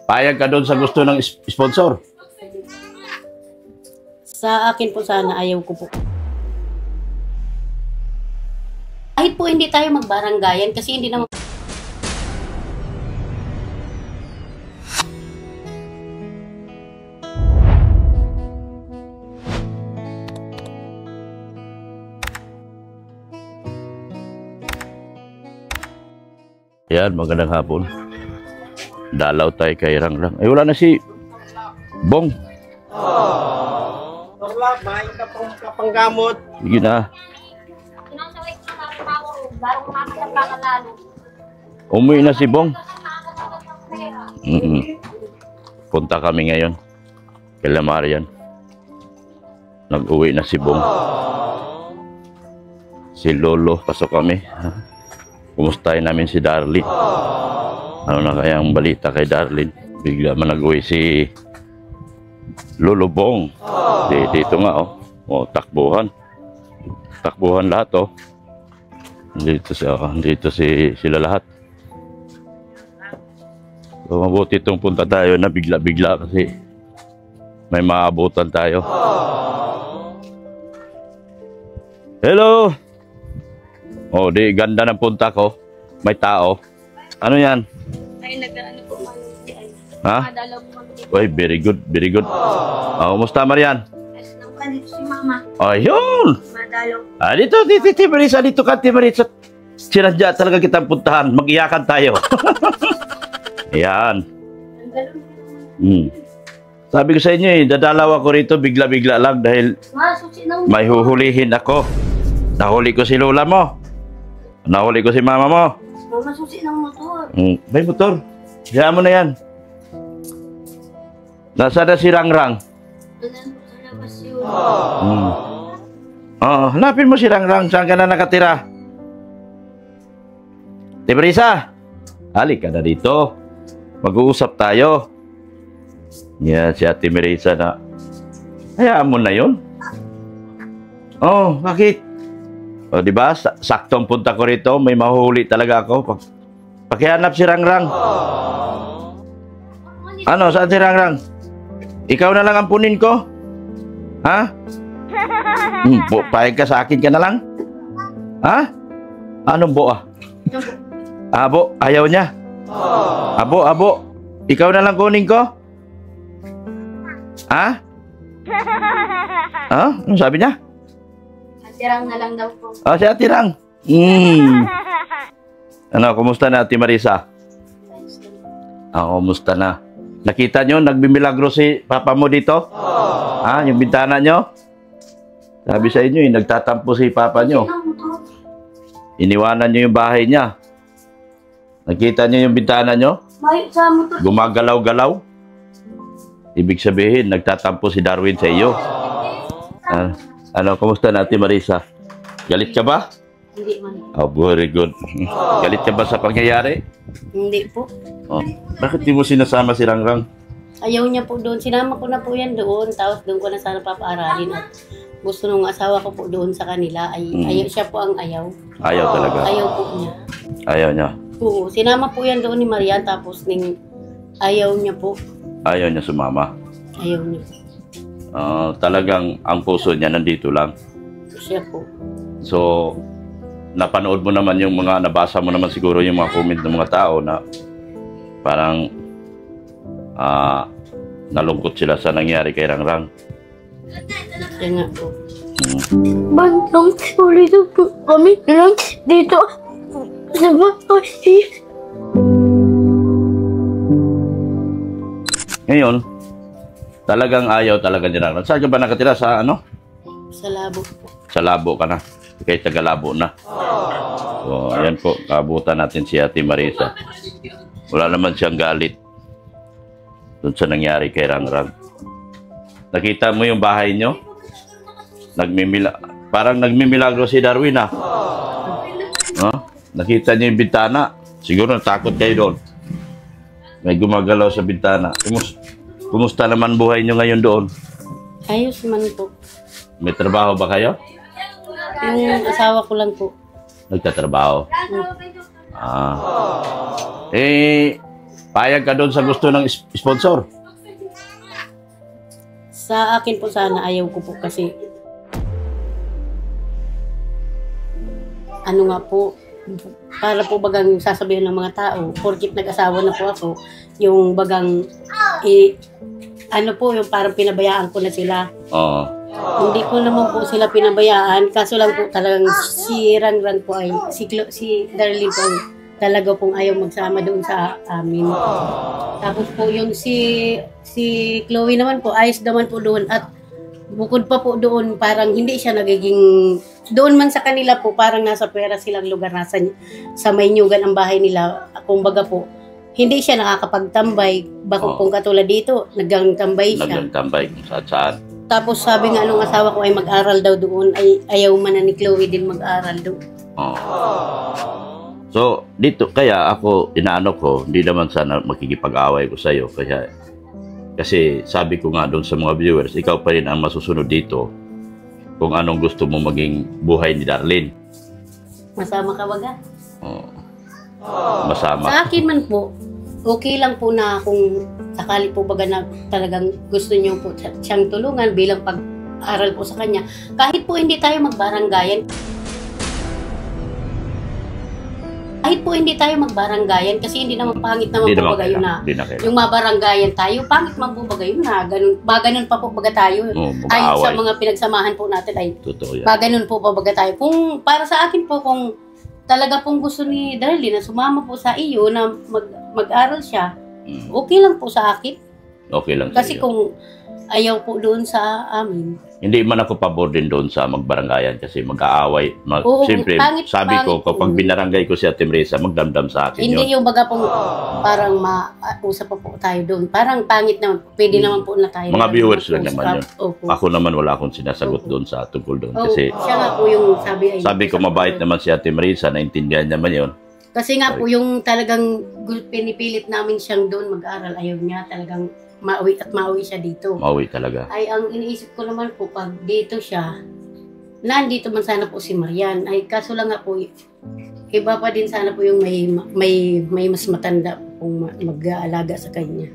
Payag ka doon sa gusto ng sponsor? Sa akin po sana, ayaw ko po. Kahit po hindi tayo magbaranggayan kasi hindi naman... Yan, magandang hapon. Dalaw tayo kay Rangrang. Ay, wala na si Bong. Wala, main ka pang gamot. Sige na. Umuwi na si Bong. Punta kami ngayon kay Lamarian. Nag-uwi na si Bong. Si Lolo, pasok kami. Kumustahin namin si Darlene. Ano na kayang balita kay Darlene? Bigla man nag-uwi si Lolo Bong. Dito nga, oh. Oh, takbuhan. Takbuhan lahat, oh. Dito sila lahat. So, mabuti itong punta tayo na bigla-bigla kasi may maabutan tayo. Hello! Oh, di ganda ng punta ko. May tao. Ano yan? Ay, nag-ano po man. Ha? Uy, very good, very good. Kumusta, Marian? Dito si Mama. Ayun! Madalo. Dito, Marisa, dito ka, Marisa. Sinadya talaga kitang puntahan. Mag-iyakan tayo. Ayan. Sabi ko sa inyo dadalaw ako rito bigla-bigla lang dahil may huhulihin ako. Nahuli ko si Lola mo. Nahuli ko si Mama mo. Mama, susi ng motor. May motor. Hayaan mo na yan. Nasaan na si Rangrang? Hanapin mo si Rangrang. Saan ka na nakatira? Marisa, halik ka na dito. Mag-uusap tayo. Yan, si Ate Marisa na. Hayaan mo na yun. Bakit? O, diba? Saktong punta ko rito. May mahuhuli talaga ako. Pakihanap si Rangrang. Ano? Saan si Rangrang? Ikaw na lang ang punin ko? Ha? Pahig ka sa akin ka na lang? Ha? Anong bo ah? Abo, ayaw niya. Abo. Ikaw na lang kunin ko? Ha? Ano sabi niya? Atirang na lang daw po. Si Atirang. Ano, kumusta na Ate Marisa? Kumusta na? Nakita nyo, nagbimilagro si Papa mo dito? Yung bintana nyo? Sabi sa inyo, nagtatampo si Papa nyo. Iniwanan nyo yung bahay niya. Nakita nyo yung bintana nyo? Gumagalaw-galaw. Ibig sabihin, nagtatampo si Darwin sa iyo. Ano, kumusta na Ate Marisa? Galit ka ba? Hindi man. Very good. Galit ka ba sa pangyayari? Hindi po. Bakit di mo sinasama si Rangrang? Ayaw niya po doon. Sinama ko na po yan doon. Tapos doon ko na sana papaaralin. At gusto nung asawa ko po doon sa kanila. Ayaw, siya po ang ayaw. Ayaw talaga? Ayaw po niya. Ayaw niya? Oo. Sinama po yan doon ni Marian. Tapos ayaw niya po. Ayaw niya sumama? Ayaw niya po. Talagang ang puso niya nandito lang? Siya po. So, napanood mo naman yung nabasa mo naman siguro yung mga comment ng mga tao na parang nalungkot sila sa nangyari kay Rangrang. Siya nga po. Bandang ulit po kami lang dito sa bahay. Ngayon, talagang ayaw talaga ni Rangrang. Saan ka ba nakatira? Sa ano? Sa Labo po. Sa Labo ka na. Kay Tagalabo na. So, ayan po. Kabutan natin si Ate Marisa. Wala naman siyang galit doon sa nangyari kay Rangrang. Nakita mo yung bahay nyo? Parang nagmimilagro si Darwin ah. Nakita niyo yung bintana? Siguro natakot kayo doon. May gumagalaw sa bintana. Kumusta naman buhay nyo ngayon doon? Ayos man po. May trabaho ba kayo? Yung asawa ko lang po. Nagtatrabaho? Payag ka doon sa gusto ng sponsor? Sa akin po sana ayaw ko po kasi ano nga po, para po bagang sasabihin ng mga tao, porkit nag-asawa na po ako, yung bagang, ano po, yung parang pinabayaan ko na sila. Oo. Hindi ko naman po sila pinabayaan, kaso lang po talagang si Ranran po ay, si Darlene po ay talaga pong ayaw magsama doon sa amin. Tapos po yung si Chloe naman po, ayos naman po doon at bukod pa po doon, parang hindi siya nagiging, doon man sa kanila po, parang nasa pera silang lugar, nasa sa Maynyugan ang bahay nila. Kumbaga po, hindi siya nakakapagtambay. Bako kung katulad dito, nagtambay siya. Nagtambay kung saan. Tapos sabi nga nung asawa ko ay mag-aral daw doon, ay ayaw man na ni Chloe din mag-aral doon. So, dito, kaya ako, inaano ko, hindi naman sana makikipag-away ko sa'yo. Kasi sabi ko nga doon sa mga viewers, ikaw pa rin ang masusunod dito kung anong gusto mo maging buhay ni Darlene. Masama ka baga? Masama. Sa akin man po, okay lang po na kung sakali po baga na talagang gusto niyo po siyang tulungan bilang pag-aral po sa kanya. Kahit po hindi tayo magbaranggayan, kasi hindi naman pangit naman po baga yun na yung mabaranggayan tayo, pangit man po baga yun na ganun pa po baga tayo. Ayon sa mga pinagsamahan po natin ay ganun po baga tayo. Kung para sa akin po, kung talaga pong gusto ni Darlene na sumama po sa iyo na mag-aral siya, okay lang po sa akin. Okay lang. Kasi kung ayaw po doon sa amin. Hindi man ako pabor din doon sa magbaranggayan kasi mag-aaway. Siyempre, sabi ko, kapag binaranggay ko si Ate Marisa, magdamdam sa akin hindi yung baga pong parang mausap pa po tayo doon. Parang pangit naman. Pwede naman po na tayo. Mga viewers lang naman yun. Opo. Ako naman wala akong sinasagot doon sa tungkol doon. Kasi siya nga po yung sabi ko mabait naman si Ate Marisa, naintindihan naman yun. Kasi nga po yung talagang pinipilit namin siyang doon mag-aral, ayaw niya talagang mauwi siya dito. Mauwi talaga. Ay, ang iniisip ko naman po, pag dito siya, nandito man sana po si Marian. Ay, kaso lang nga po, iba pa din sana po yung may mas matanda pong mag-aalaga sa kanya.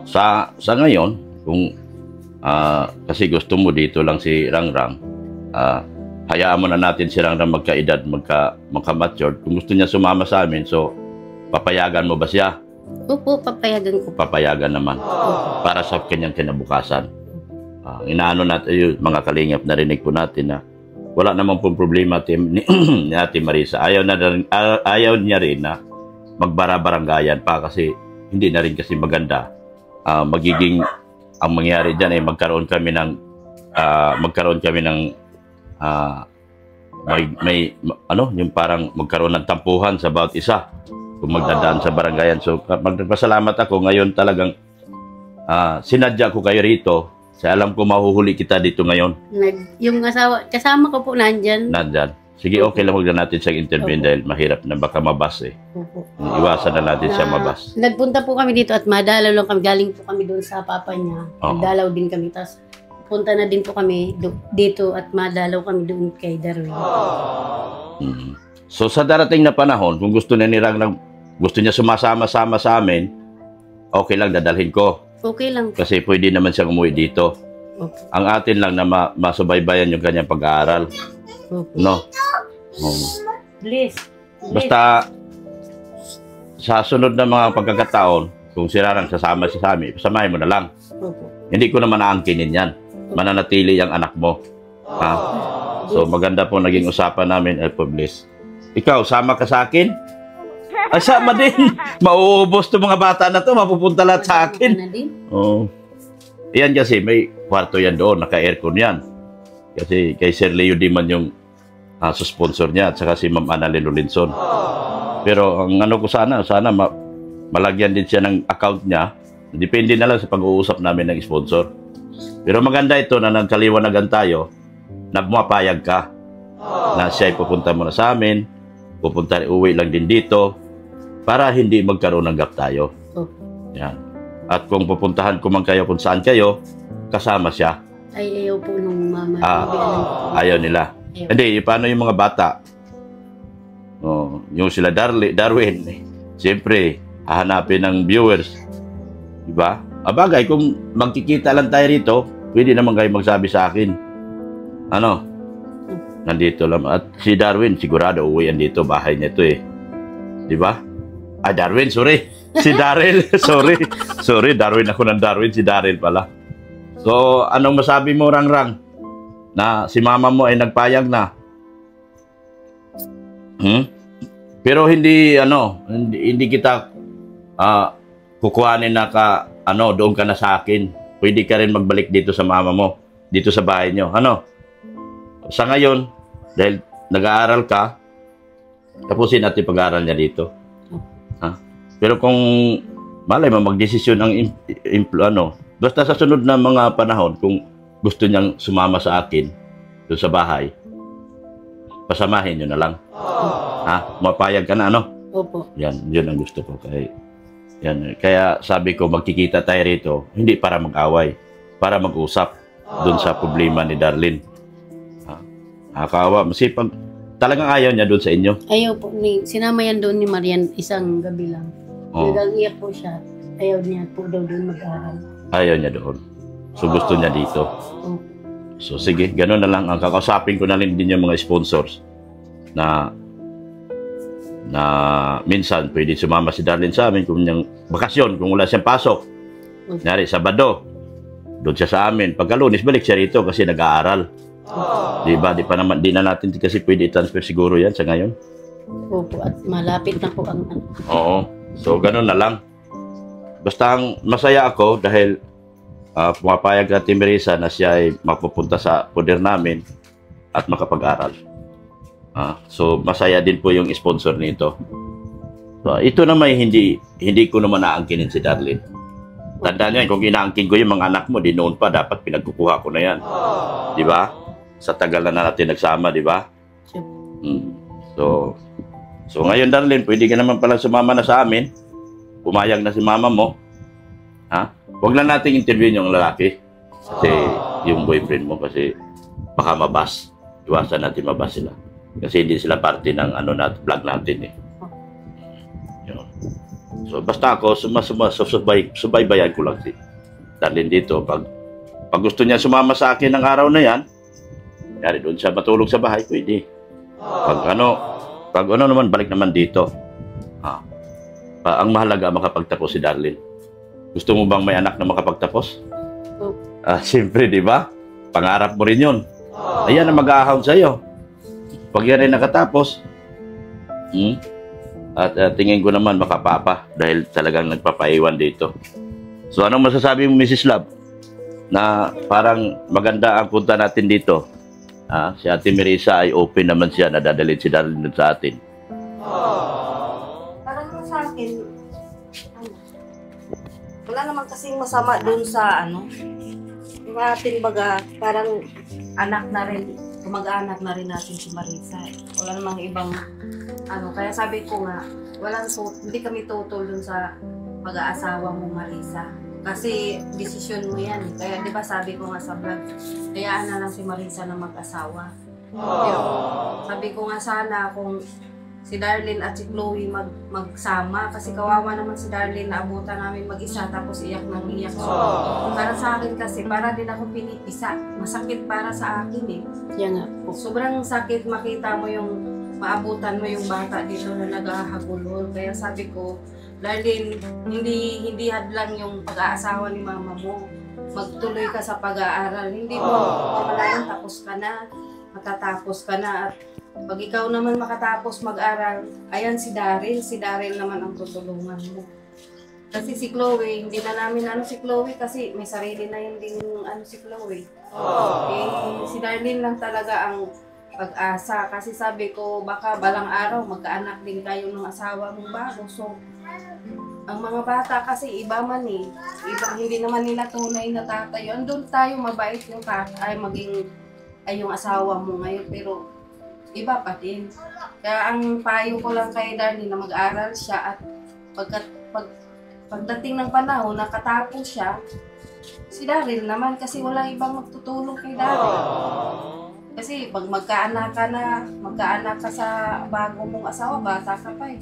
Sa ngayon, kung kasi gusto mo dito lang si Rangrang, hayaan mo na natin si Rangrang magkaedad, magka-mature. Kung gusto niya sumama sa amin, so papayagan mo ba siya? Opo, papayagan ko. Papayagan naman. Para sa kanyang kinabukasan. Inaano natin yung mga kalingap, narinig po natin na wala naman pong problema ni Ate Marisa. Ayaw niya rin na magbara-baranggayan pa kasi hindi na rin kasi maganda. Magiging ang mangyari dyan ay magkaroon kami ng yung parang magkaroon ng tampuhan sa bawat isa kung magdadaan sa barangayan. So, magpasalamat ako ngayon talagang sinadya ko kayo rito. Kasi alam ko mahuhuli kita dito ngayon. Yung kasama ko po nandyan. Sige, okay lang, huwag na natin siyang intervene dahil mahirap na baka mabas eh. Iwasan na natin siya mabas. Nagpunta po kami dito at madalaw lang kami. Galing po kami doon sa papa niya. Nagdalaw din kami. Tapos punta na din po kami dito at madalaw kami doon kay Darwin. So sa darating na panahon, kung gusto niya gusto niya sumasama-sama sa amin, okay lang, dadalhin ko. Okay lang. Kasi pwede naman siyang umuwi dito. Okay. Ang atin lang na masubaybayan yung kanyang pag-aaral. Okay. No? Please. Basta sa sunod na mga pagkakataon, kung si Rangrang sasama siya sa amin, samahin mo na lang. Okay. Hindi ko naman aangkinin yan. Mananatili ang anak mo. Ha? So maganda po naging usapan namin, please. Ikaw, sama ka sa akin? Ay, sama din. Mauubos itong mga bata na to, mapupunta lahat sa akin. Yan kasi, may kwarto yan doon, naka-aircon yan. Kasi kay Sir Leo Diman yung sponsor niya, at saka si Ma'am Annalyn Lolinson. Pero ang ano ko sana malagyan din siya ng account niya. Depende na lang sa pag-uusap namin ng sponsor. Pero maganda ito na nagkaliwanagan tayo, na pumapayag ka. Na siya ay pupunta muna sa amin, uwi lang din dito, para hindi magkaroon ng gap tayo. Yan. At kung pupuntahan ko man kayo kung saan kayo, kasama siya. Ay, ayaw po nung mama. Ayaw nila. Ayaw. Hindi, paano yung mga bata? Yung sila Darwin, siyempre, hahanapin ng viewers. Diba? Abagay, kung magkikita lang tayo rito, pwede naman kayo magsabi sa akin. Ano? Nandito lang. At si Darwin, sigurado uwi yan dito. Bahay niya ito eh. Diba? Ah, Darwin, sorry. Si Daryl, sorry. Sorry, Darwin ako ng Darwin. Si Daryl pala. So, anong masabi mo, Rangrang? Na si mama mo ay nagpayag na? Pero hindi, hindi kita kukuhanin na doon ka na sa akin. Pwede ka rin magbalik dito sa mama mo. Dito sa bahay nyo. Sa ngayon, dahil nag-aaral ka, tapusin natin pag-aaral niya dito. Pero kung malay mo, magdesisyon ang basta sa sunod na mga panahon, kung gusto niyang sumama sa akin doon sa bahay, pasamahin nyo na lang. Mapayag ka na, Opo. Yan ang gusto ko. Kaya sabi ko, magkikita tayo rito, hindi para mag-away, para mag-usap doon sa problema ni Darlene. Nakakaawa. Masipag, talagang ayaw niya doon sa inyo. Ayaw po. Sinama yan doon ni Marian isang gabi lang. Nag-iyak po siya. Ayaw niya po daw doon mag-aaral. Ayaw niya doon. So gusto niya dito. So sige, gano'n na lang. Ang kakausapin ko na rin din yung mga sponsors na minsan pwede sumama si Darlene sa amin kung niyang bakasyon, kung wala siyang pasok. Nari, Sabado, doon siya sa amin. Pagka Lunes, balik siya rito kasi nag-aaral. Diba? Di na natin kasi pwede i-transfer siguro yan sa ngayon. Opo, at malapit na po ang Oo. So, gano'n na lang. Basta ang masaya ako dahil pumapayag natin Marisa na siya ay mapupunta sa poder namin at makapag-aral. So, masaya din po yung sponsor nito. So, ito naman hindi ko naman naangkinin si Darlene. Tandaan nyo yan, kung inaangkin ko yung mga anak mo, di noon pa dapat pinagkukuha ko na yan. Di ba? Sa tagal na natin nagsama, di ba? So ngayon Darlene, pwede ka naman pala sumama na sa amin. Pumayag na si mama mo. Huwag lang nating interviewin yung lalaki. Kasi yung boyfriend mo, kasi baka mabas. Iwasan natin mabas sila. Kasi hindi sila parte ng vlog natin eh. Yun. So basta ako, subaybayan ko lang si Darlene dito. Pag gusto niya sumama sa akin ng araw na yan, yari doon siya matulog sa bahay, pwede. Pag naman, balik naman dito. Ang mahalaga, makapagtapos si Darlene. Gusto mo bang may anak na makapagtapos? Siyempre, di ba? Pangarap mo rin yun. Ayan ang mag-aahon sa'yo. Pag yan ay nakatapos, tingin ko naman makapapa dahil talagang nagpapaiwan dito. So, anong masasabi mo, Mrs. Love? Na parang maganda ang punta natin dito. Si Ate Marisa ay open naman siya na dadalhin si Darlene sa atin. Parang sa akin, wala naman kasing masama dun sa yung ating baga, parang anak na rin, kumag-anak na rin natin si Marisa. Wala namang ibang kaya sabi ko nga, hindi kami tutol dun sa pag-aasawa mo, Marisa. Kasi desisyon mo yan. Kaya di ba sabi ko nga sa vlog, hayaan na lang si Marisa na mag-asawa. Pero sabi ko nga sana kung si Darlene at si Chloe magsama. Kasi kawawa naman si Darlene na abutan namin mag-isa tapos iyak nang iyak. So, para sa akin kasi, para din ako pinipisa. Masakit para sa akin eh. Yan nga po. Sobrang sakit makita mo yung maabutan mo yung bata dito na nag-ahagulol. Kaya sabi ko, Darlene, hindi hadlang yung pag-aasawa ni mama mo. Magtuloy ka sa pag-aaral. Hindi mo mamalayan, tapos ka na, matatapos ka na. At pag ikaw naman makatapos mag-aral, ayan si Daryl naman ang tutulungan mo. Kasi si Chloe, hindi na namin si Chloe kasi may sarili na yun din si Chloe. Si Darlene lang talaga ang pag-asa. Kasi sabi ko, baka balang araw magkaanak din kayo ng asawa mong bago. So, ang mga bata kasi iba man eh. Hindi naman nila tunay na tatay. Andun tayo mabait yung yung asawa mo ngayon. Pero iba pa din. Kaya ang payo ko lang kay Darlene na mag-aral siya at pagdating ng panahon, nakatapos siya, si Daryl naman kasi wala ibang magtutulong kay Daryl. Kasi pag magkaanak ka sa bago mong asawa, bata ka pa eh.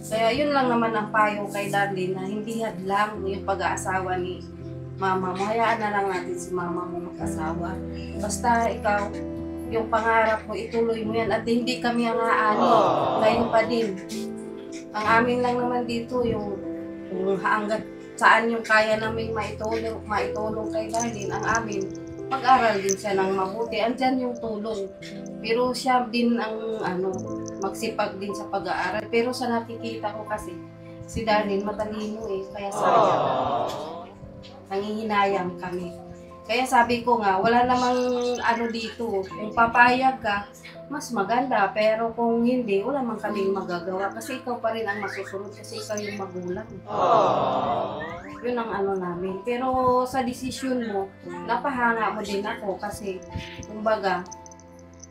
Kaya yun lang naman ang payo kay Darlene na hindi hadlang yung pag-aasawa ni mama mo. Hayaan na lang natin si mama mo mag-asawa. Basta ikaw, yung pangarap mo, ituloy mo yan. At hindi kami ang aani. Ngayon pa din. Ang amin lang naman dito, yung hanggat saan yung kaya namin maitulong kay Darlene, ang amin, mag-aral din siya ng mabuti. Andyan yung tulong. Pero siya din ang magsipag din sa pag-aaral. Pero sa nakikita ko kasi, si Darlene matalino kaya sayang. Nangihinayang kami. Kaya sabi ko nga, wala namang dito. Kung papayag ka, mas maganda. Pero kung hindi, wala man kaming magagawa. Kasi ikaw pa rin ang masusunod kasi ikaw yung magulang. Yun ang namin. Pero sa desisyon mo, napahanga mo din ako kasi, kumbaga,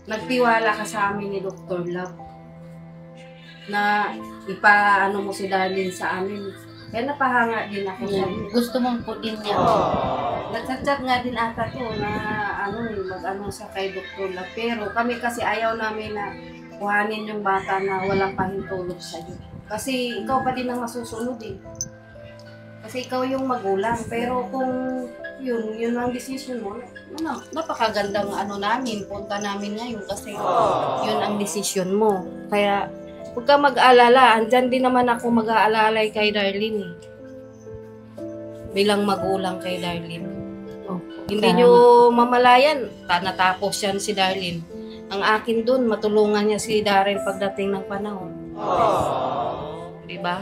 nagtiwala ka sa amin ni Dr. Love na ipaano mo si Darlene sa amin. Kaya napahanga din ako. Gusto mong po din niya. Nagchat-chat nga din ata to na mag-ano sa kay Dr. Love. Pero kami kasi ayaw namin na kuhanin yung bata na walang pahintulog sa'yo. Kasi ikaw pa din ang masusunod Kasi ikaw yung magulang. Pero kung yun ang decision mo, napakagandang namin, punta namin ngayon kasi yun ang decision mo. Kaya huwag ka mag-alala, andyan din naman ako mag-aalalay kay Darlene bilang magulang kay Darlene. Hindi nyo mamalayan, natapos yan si Darlene. Ang akin dun, matulungan niya si Darren pagdating ng panahon. Diba?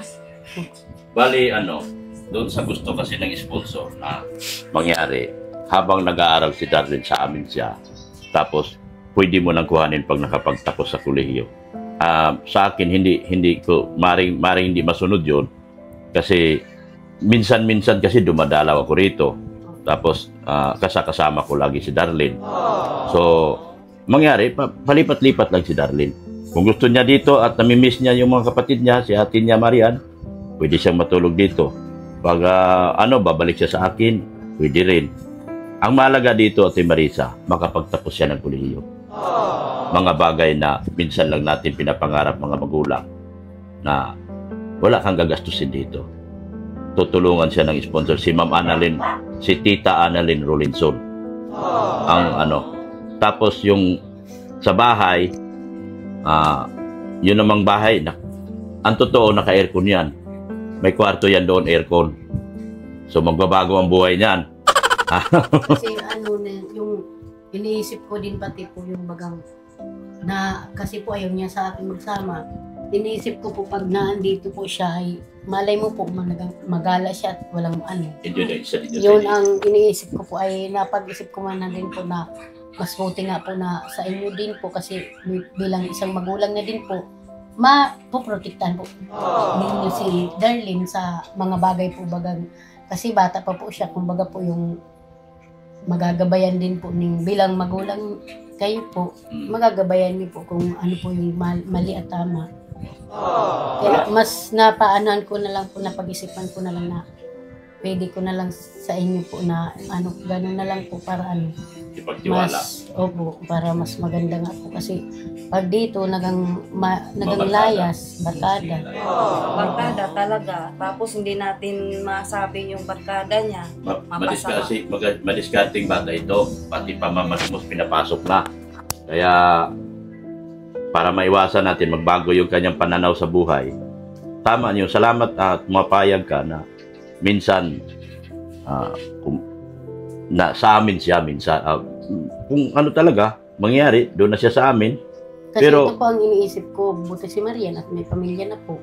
Bali, doon sa gusto kasi ng sponsor na mangyari, habang nag-aaral si Darlene sa amin siya, tapos pwede mo nang kuhanin pag nakapagtapos sa kolehiyo. Sa akin, hindi ko, maring hindi masunod yun, kasi minsan kasi dumadalaw ako rito, tapos kasama ko lagi si Darlene. So, mangyari, palipat-lipat lang si Darlene. Kung gusto niya dito at namimiss niya yung mga kapatid niya, si ate niya Marian, pwede siyang matulog dito. Pag babalik siya sa akin, pwede rin. Ang mahalaga dito, Ate Marisa, makapagtapos siya ng kolehiyo. Mga bagay na minsan lang natin pinapangarap mga magulang na wala kang gagastusin dito. Tutulungan siya ng sponsor, si Ma'am Annalyn, si Tita Annalyn Rolinson. Tapos yung sa bahay, yun namang bahay, ang totoo, naka-aircon yan. May kwarto yan doon, aircon. So magbabago ang buhay niyan. Kasi yung iniisip ko din pati po yung bagang na kasi po ayaw niya sa akin magsama. Iniisip ko po pag naandito po siya ay malay mo po magala siya at walang Yun ang iniisip ko po ay napag-isip ko man na din po na mas buti nga po na sa inyo din po kasi bilang isang magulang na din po mapoprotektahan po ninyo si Darlene sa mga bagay po bagang kasi bata pa po siya kumbaga po yung magagabayan din po bilang magulang kayo po, magagabayan niyo po kung ano po yung mali at tama. Kaya mas napaanahan ko na lang po, napag-isipan ko na lang na pwede ko na lang sa inyo po na gano'n na lang po para ipagtiwala. Para mas maganda nga po kasi pag dito nagang layas, barkada. Barkada talaga. Tapos hindi natin masabi yung barkada niya. Madiskarting bata ito, pati pamamalimos pinapasok na. Kaya para maiwasan natin magbago yung kanyang pananaw sa buhay, tama niyo, salamat at mapayag ka na minsan sa amin siya minsan kung talaga mangyari doon na siya sa amin. Kasi pero ito po ang iniisip ko, buti si Marian at may pamilya na po.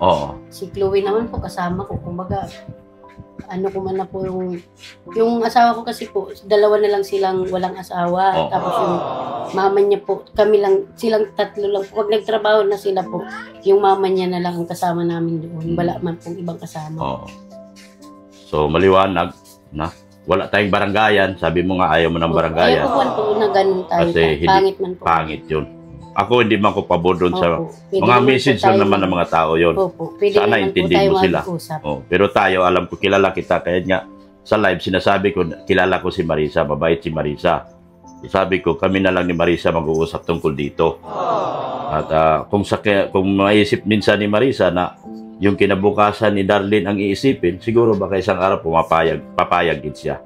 Si Chloe naman po kasama ko, kumbaga ko man na po yung asawa ko kasi po dalawa na lang silang walang asawa. Tapos yung mama niya po, silang tatlo lang po. Pag nagtrabaho na sila po, yung mama niya na lang ang kasama namin doon, wala man pong ibang kasama. So maliwanag na wala tayong barangayan. Sabi mo nga ayaw mo ng barangayan. Ayaw po na ganun tayo. Kasi pangit man po. Pangit yun. Ako hindi man ko pabor doon sa mga message lang naman ng mga tao yun. Sana intindihin mo sila. Pero tayo, alam ko, kilala kita. Kaya nga sa live sinasabi ko, kilala ko si Marisa, mabait si Marisa. Sabi ko, kami na lang ni Marisa mag-uusap tungkol dito. At kung maisip minsan ni Marisa na yung kinabukasan ni Darlene ang iisipin, siguro baka isang araw papayag din siya.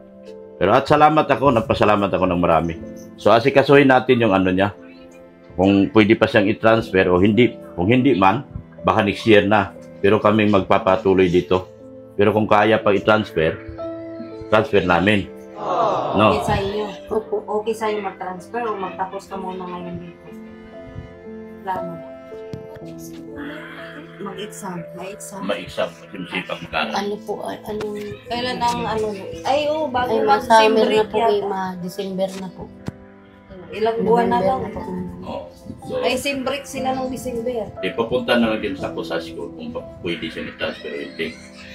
Pero at nagpasalamat ako ng marami. So asikasuhin natin yung ano niya. Kung pwede pa siyang i-transfer o hindi. Kung hindi man, baka next year na. Pero kami magpapatuloy dito. Pero kung kaya pa i-transfer, transfer namin. No? Okay sa iyo. Okay sa iyo mag-transfer o magtapos ka muna ngayon dito. Plano. Mag-exam. May exam kasi masipag mag-aral. Ano po, Kailan ang ano? Ay, bago ay lang ma-summer na break po, yata. December na po. Ilang buwan na lang. November na po. Oh. So, Ay, sim break sila nung December. pupunta na lang din sa sa school kung pwede siya i-transfer o hindi.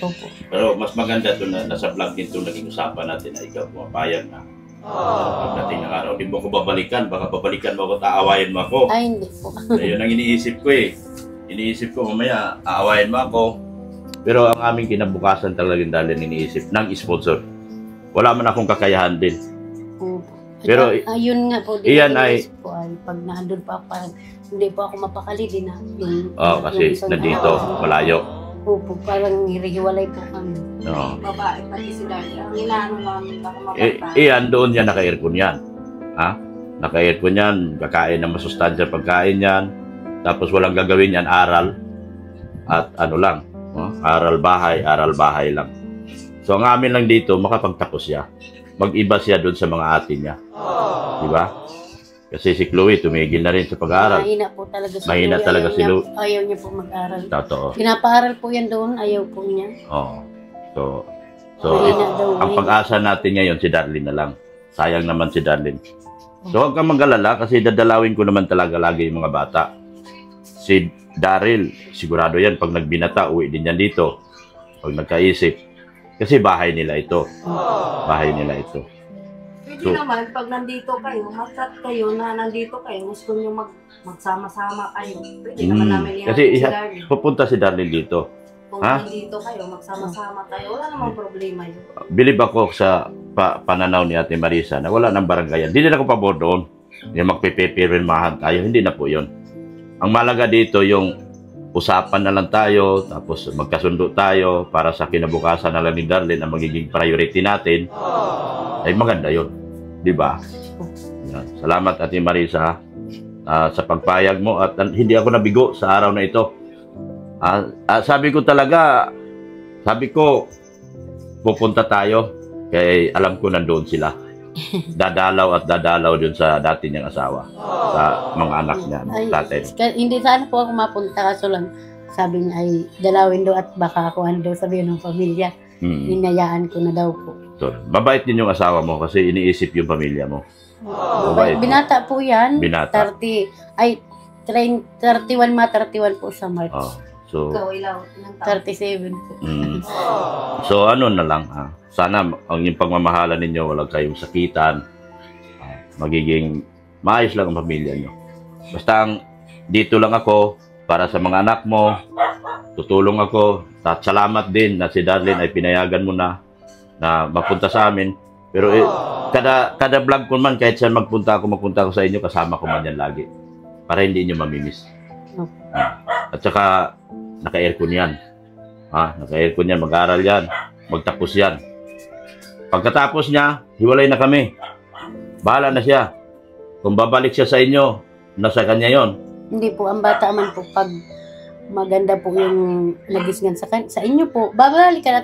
Opo. Pero mas maganda to na nasa vlog din to naging usapan natin na ikaw pumapayag na. Pagdating ng araw, di mo ko babalikan. Baka babalikan mo ako, aawayan mo ako. Ay, hindi po. Ayun ang iniisip ko eh. Iniisip ko mamaya, aawayan mo ako. Pero ang aming kinabukasan talagang dahil iniisip ng sponsor. Wala man akong kakayahan din. Opo. Pero, ayun nga po, iyan ay- po, pag naandun pa, parang hindi po ako mapakali din na. Kasi nandito, malayo. Opo, parang hirihiwalay po kami. No. Babae, pati si Darlie. Ang inaano namin, baka mapagpa. Iyan, doon yan, naka-aircon yan. Ha? Naka-aircon yan, kakain ng masustansya pagkain yan. Tapos walang gagawin yan, aral. At ano lang, aral bahay lang. So ang amin lang dito, makapagtapos siya. Mag-iba siya doon sa mga atin niya. Di ba? Kasi si Chloe, tumigil na rin sa pag-aaral. Mahina po talaga si Mahina Louie. talaga si Louie. Ayaw niya po mag-aral. Totoo. Pinapaaral po yan doon, ayaw po niya. Oo. So Mahina daw. ang pag-asa natin ngayon, si Darlene na lang. Sayang naman si Darlene. So huwag kang mag-alala kasi dadalawin ko naman talaga lagi yung mga bata. Si Daryl, sigurado yan, pag nagbinata, uwi din yan dito. Pag nagkaisip. Kasi bahay nila ito. Bahay nila ito. Pwede naman, pag nandito kayo, mag-chat kayo na nandito kayo, gusto nyo magsama-sama kayo. Pwede naman namin yan Kasi si Darlie. pupunta si Darlene dito. Kung Ha? nandito kayo, magsama-sama kayo, wala namang problema yun. Bilib ako sa pananaw ni Ate Marisa na wala ng barangayan. Hindi din ako pabor doon. Yung magpipipirmahan tayo. Hindi na po yun. Ang malaga dito yung usapan na lang tayo, tapos magkasundo tayo para sa kinabukasan na lang ni Darlene ang magiging priority natin. Ay maganda yun. Di ba? Yan. Salamat Ate Marisa sa pagpayag mo at hindi ako nabigo sa araw na ito. Sabi ko, pupunta tayo kaya alam ko nandoon sila. Dadalaw dun sa dati niyang asawa, sa mga anak niya, tatay. Hindi sana po ako mapunta, kaso lang sabi niya ay dalawin daw at baka ako daw sabihin ng pamilya. Hinayaan ko na daw po. So, mabait din yung asawa mo kasi iniisip yung pamilya mo. Mabait. Binata po yan. Binata. 31 po sa March. So, Ikaw, ilang taon? 37 po. so ano na lang, sana ang yung pagmamahalan ninyo, walang kayong sakitan, magiging maayos lang ang pamilya nyo. Basta dito lang ako para sa mga anak mo, tutulong ako, at salamat din na si Darlene ay pinayagan mo na mapunta sa amin. Pero kada vlog ko man, kahit saan magpunta ako sa inyo, kasama ko man yan lagi. Para hindi nyo mamimiss. At saka, naka-aircon yan. Naka-aircon yan, mag-aaral yan, magtapos yan. Pagkatapos niya, hiwalay na kami. Bahala na siya. Kung babalik siya sa inyo, nasa kanya yon. Hindi po, ang bata man po, pag maganda po yung nagisgan sa inyo po, babalikan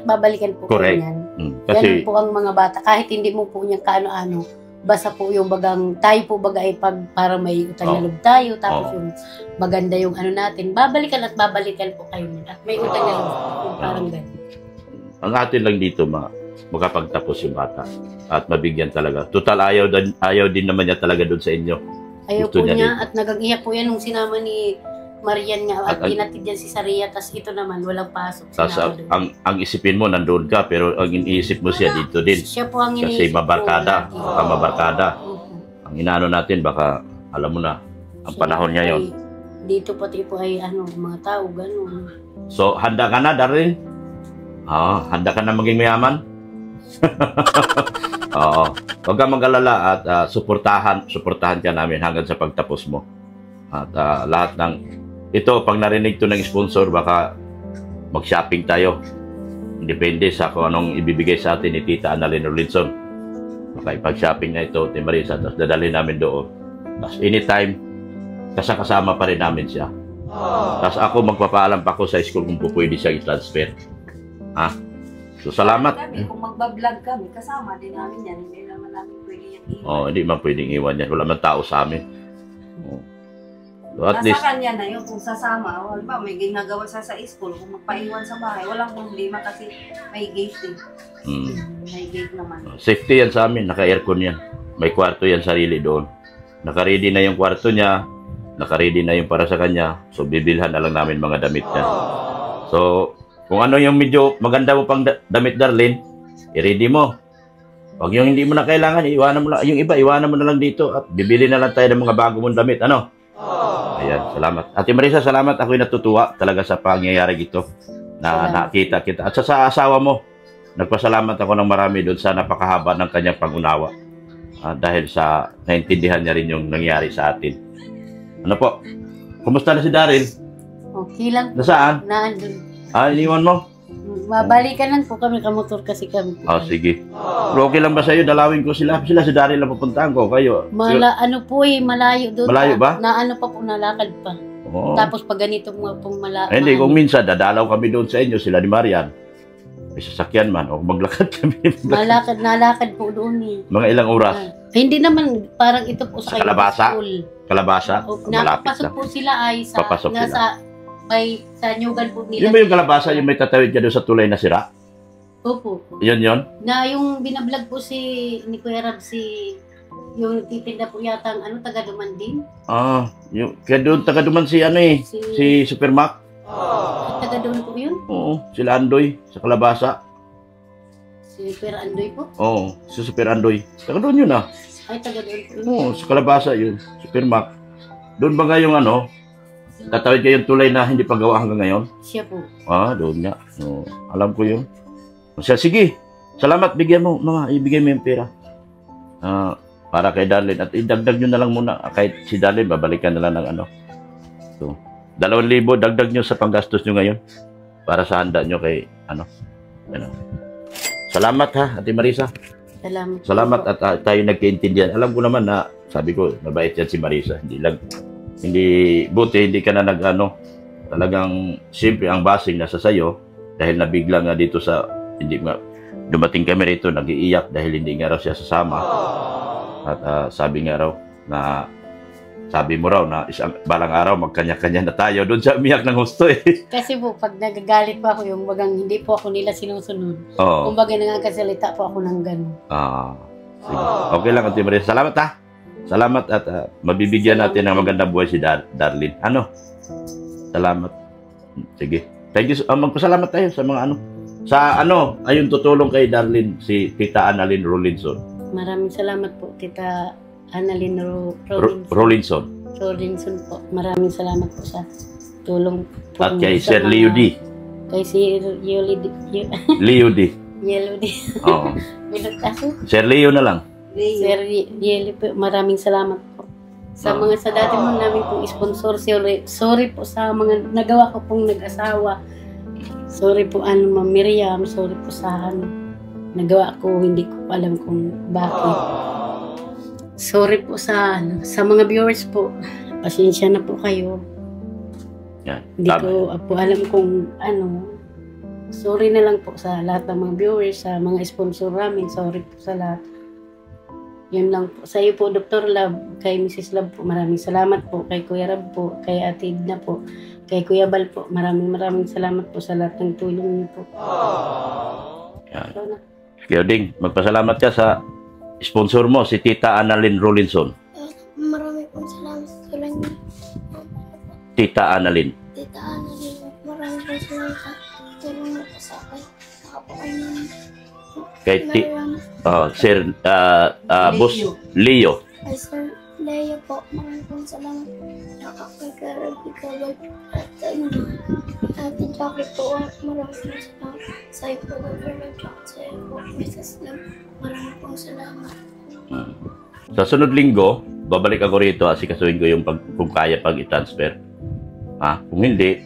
po. Correct. Yan. Kasi, Ganun po ang mga bata. Kahit hindi mo po niya kaano-ano, basta po yung bagang tayo po bagay para may utang na loob tayo, tapos yung maganda yung ano natin, babalikan po kayo. At may utang na loob, yung parang ganun. ang atin lang dito, makapagtapos yung bata. At mabigyan talaga. Total, ayaw din naman niya talaga doon sa inyo. Ayaw Gusto po niya niya, at nag-iyak po yan nung sinama ni Marian nga, at inatid yan si Saria, tas ito naman, walang pasok. Tapos ang isipin mo, nandoon ka, pero ang iniisip mo siya dito din. Siya po ang Kasi iniisip mabarkada. po. Baka mabarkada. Ang inaano natin, baka, alam mo na, ang panahon niya yon. Dito pati po ay mga tao, gano'n. So, handa ka na, Darlene? Handa ka na maging mayaman? Oo. Huwag kang mag-alala at suportahan ka namin hanggang sa pagtapos mo. At lahat ng ito, pag narinig to ng sponsor, baka mag-shopping tayo. Depende sa kung anong ibibigay sa atin ni Tita Annalyn Rolinson. Makipag-shopping na ito, Ate Marisa, tapos dadalhin namin doon. Tapos anytime, kasama pa rin namin siya. Tapos ako magpapaalam pa ako sa school kung pwede siya i-transfer. Ha? So, salamat. Kami, kung magbablog kami, kasama din namin yan. Hindi naman namin pwede yan iwan. Hindi man pwedeng iwan yan. Wala man tao sa amin. So, at Nasa least, kanya na yun kung sasama. O, ba, may ginagawa sa school. Kung magpaiwan sa bahay, walang problema kasi may gate din. May gate naman. safety yan sa amin. Naka-aircon yan. May kwarto yan sarili doon. Naka-ready na yung kwarto niya. Naka-ready na yung para sa kanya. So, bibilhan na lang namin mga damit niya. So, kung ano yung medyo maganda mo pang damit, Darlene, i-ready mo. Pag yung hindi mo na kailangan, iwanan mo lang. Yung iba, iwanan mo na lang dito at bibili na lang tayo ng mga bago mong damit. Ano? Ayan, salamat. Ate Marisa, salamat. Ako'y natutuwa talaga sa pangyayari ito na nakita kita. At sa asawa mo, nagpasalamat ako ng marami doon sa napakahaba ng kanyang pangunawa. Dahil sa naintindihan niya rin yung nangyari sa atin. Ano po? Kumusta na si Daryl? Okay lang po. Nasaan? Naandun. Iniwan mo? Mabalikan lang po kami, kamotor kasi kami. Sige. Pero okay lang ba sa'yo? Dalawin ko sila. Sila si Daryl lang pupuntahan ko. Kayo? Ano po malayo doon. Malayo ba? Na ano pa po, nalakad pa. Oo. Tapos pag ganito mga pong malayo. Hindi, kung minsan dadalaw kami doon sa inyo, sila ni Marian. May sasakyan man, o maglakad kami. Nalakad po doon eh. Mga ilang oras? Hindi naman, parang ito po Sa Kalabasa? school. Kalabasa? Malapit Napapasok lang. po sila ay sa, Papasok sila. sa Nyugan po nila. Yun ba yung kalabasa, yung may tatawid ka doon sa tulay na sira? Opo. Yun yun? Na yung binablog po si ni Kuya Rab, yung titinda po yata ang taga-duman din. Kaya doon, taga-duman si si Supermac. Taga-duman po yun? Oo, sila Andoy, sa kalabasa. Si Kuya Andoy po? Oo, si Super Andoy. Taga-doon yun Ay, taga-duman po yun. Oo, sa kalabasa yun, Supermac. Doon ba nga yung tatawid kayong tulay na hindi pa gawa hanggang ngayon? Siya po. Doon nga. Alam ko yun. Sige, salamat, bigyan mo, ibigay mo yung pera. Para kay Darlene. At idagdag nyo na lang muna. Kahit si Darlene, babalikan na lang ng 2,000 dagdag nyo sa panggastos nyo ngayon. Para sa handa nyo kay, Salamat ha, Ate Marisa. Salamat. Salamat at tayo nagkaintindihan. Alam ko naman na, sabi ko, mabait yan si Marisa. Hindi ka na talagang simple ang basing nasa sayo dahil nabigla nga dito dumating kami rito, nag-iiyak dahil hindi nga raw siya sasama. At sabi mo raw na balang araw magkanya-kanya na tayo. Doon siya umiyak ng gusto eh. Kasi po, pag nagagalit pa ako, yung bagang hindi po ako nila sinusunod. Oo. Kumbaga nangakasalita po ako ng gano'n. Sige. Okay lang, Ate Maria. Salamat ha. Salamat at mabibigyan natin ng magandang buhay si Darlene. Salamat. Sige. Thank you. Magpasalamat tayo sa mga ayun tutulong kay Darlene, si Tita Annalyn Rolinson. Maraming salamat po, Tita Annalyn Rolinson. Rolinson po. Maraming salamat po sa tulong po. At kay Sir Leo D. Kay Sir Leo D. Yellow D. Oo. Binagtaso. Sir Leo na lang. Sir Yeli po, maraming salamat po. Sa dati mo namin pong sponsor, sorry po sa mga nagawa ko pong nag-asawa. Sorry po Ma'am Miriam, sorry po sa nagawa ko, hindi ko alam kung bakit. Sorry po sa mga viewers po. Pasensya na po kayo. Yan. Hindi ko po alam kung Sorry na lang po sa lahat ng mga viewers, sa mga sponsor namin. Sorry po sa lahat. Yun lang po. Sa iyo po, Dr. Love, kay Mrs. Love po, maraming salamat po. Kay Kuya Rab po, kay Ate Edna po, kay Kuya Bal po, maraming salamat po sa lahat ng tulong niyo po. Yan. Kaya Ding, magpasalamat ka sa sponsor mo, si Tita Annalyn Rolinson. Maraming salamat sa tulong niyo. Tita Annalyn. Tita Annalyn, maraming salamat sa tulong niyo sa akin. Nakapain namin. Kay Sir Boss Leo. Ay, Sir Leo po, maraming salamat. Nakakagarabi at Ate Jackie po, maraming salamat. Sa iyo po, Dr. Love, sa iyo po, Mrs. Love, maraming salamat. Sa sunod linggo, babalik ako rito, asikasuhin ko yung kung kaya pag i-transfer. Kung hindi,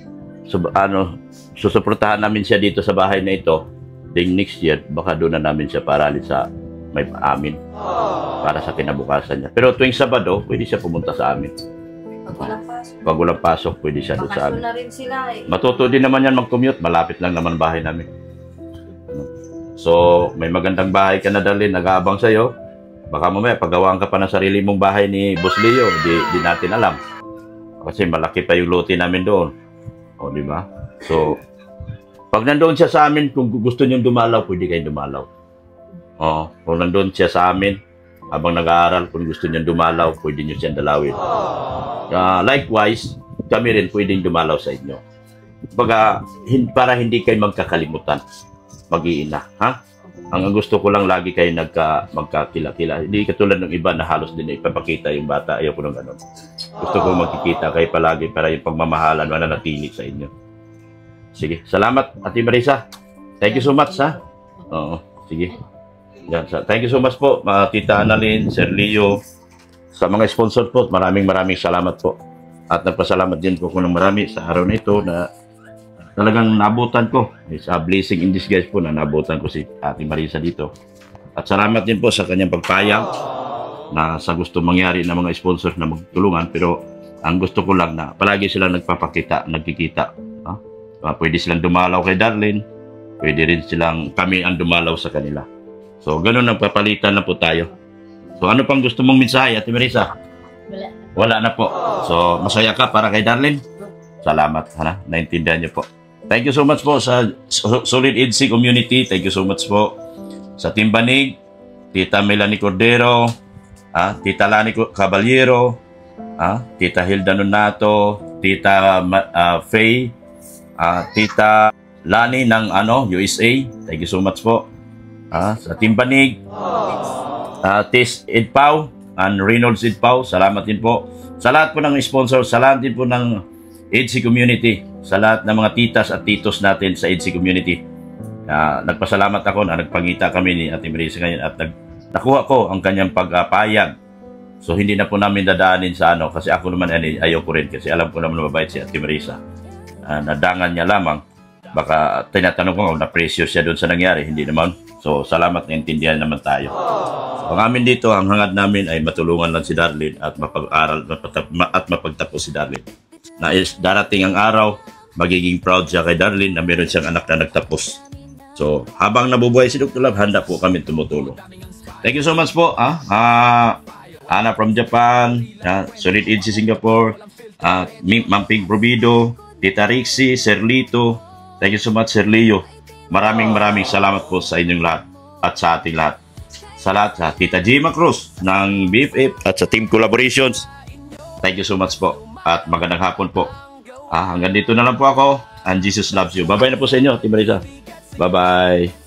susuportahan namin siya dito sa bahay na ito, then next year, baka doon na namin siya paralin sa may amin para sa kinabukasan niya. Pero tuwing Sabado, pwede siya pumunta sa amin. Pag walang pasok. Pag walang pasok, pwede siya doon sa Bakasyon amin. na rin sila eh. Matuto din naman yan mag-commute. Malapit lang naman bahay namin. So, may magandang bahay ka na dalhin. Nag-aabang sa'yo. Baka mamaya, paggawaan ka pa ng sarili mong bahay ni Boss Leo, di natin alam. Kasi malaki pa yung lote namin doon. O, di ba? So, pag nandoon siya sa amin, kung gusto niyong dumalaw, pwede kayong dumalaw. O, kung nandoon siya sa amin, habang nag-aaral, kung gusto niyong dumalaw, pwede niyo siyang dalawin. Likewise, kami rin pwedeng dumalaw sa inyo. Para hindi kayo magkakalimutan, mag-iina. Ha? Ang gusto ko lang lagi kayo magkakila-kila. Hindi katulad ng iba na halos din ipapakita yung bata. Ayaw ko ng ganun. Gusto ko magkikita kayo palagi para yung pagmamahalan mananatili sa inyo. Sige. Salamat, Ate Marisa. Thank you so much, ha? Oo. Sige. Yan. Thank you so much po, Tita Annalyn, Sir Leo, sa mga sponsor po. Maraming salamat po. At nagpasalamat din po ko ng marami sa araw na ito na talagang nabutan ko. It's a blessing in disguise po na nabutan ko si Ate Marisa dito. At salamat din po sa kanyang pagpayag na sa gusto mangyari ng mga sponsors na magtulungan. Pero ang gusto ko lang na palagi silang nagkikita. Pwede silang dumalaw kay Darlene. Pwede rin kami ang dumalaw sa kanila. So, ganun ang papalitan na po tayo. So, ano pang gusto mong mensahe, Ate Marisa? Wala na po. So, masaya ka para kay Darlene? Salamat. Naintindihan niyo po. Thank you so much po sa Solid EDC community. Thank you so much po sa Team Banig, Tita Melanie Cordero, Tita Lani Caballero, Tita Hilda Nonato, Tita Faye, Tita Lani ng USA. Thank you so much po. Sa Team Banig, Tis Edpau and Reynolds Edpau, salamat din po. Sa lahat po ng sponsor, sa lahat din po ng EDC community, sa lahat ng mga titas at titos natin sa EDC community. Nagpasalamat ako na nagpangita kami ni Ate Marisa ngayon at nakuha ko ang kanyang pagpapayag. So hindi na po namin dadaanin sa kasi ako naman ayaw ko rin kasi alam ko naman mabait si Ate Marisa. Nadangan niya lamang. Baka tinatanong ko kung na-pressure siya doon sa nangyari. Hindi naman. So, salamat na intindihan naman tayo. Ang amin dito, ang hangad namin ay matulungan lang si Darlene at mapag-aral at mapagtapos si Darlene. Na darating ang araw, magiging proud siya kay Darlene na meron siyang anak na nagtapos. So, habang nabubuhay si Dr. Love, handa po kami tumutulong. Thank you so much po. Ana from Japan, Solid EDC Singapore, Ma'am Pink Provido, Tita Rixie, Sir Lito. Thank you so much, Sir Leo. Maraming salamat po sa inyong lahat at sa ating lahat. Sa lahat, sa Tita Gima Cruz ng BFF at sa Team Collaborations. Thank you so much po at magandang hapon po. Hanggang dito na lang po ako and Jesus loves you. Bye-bye na po sa inyo, Team Marisa. Bye-bye.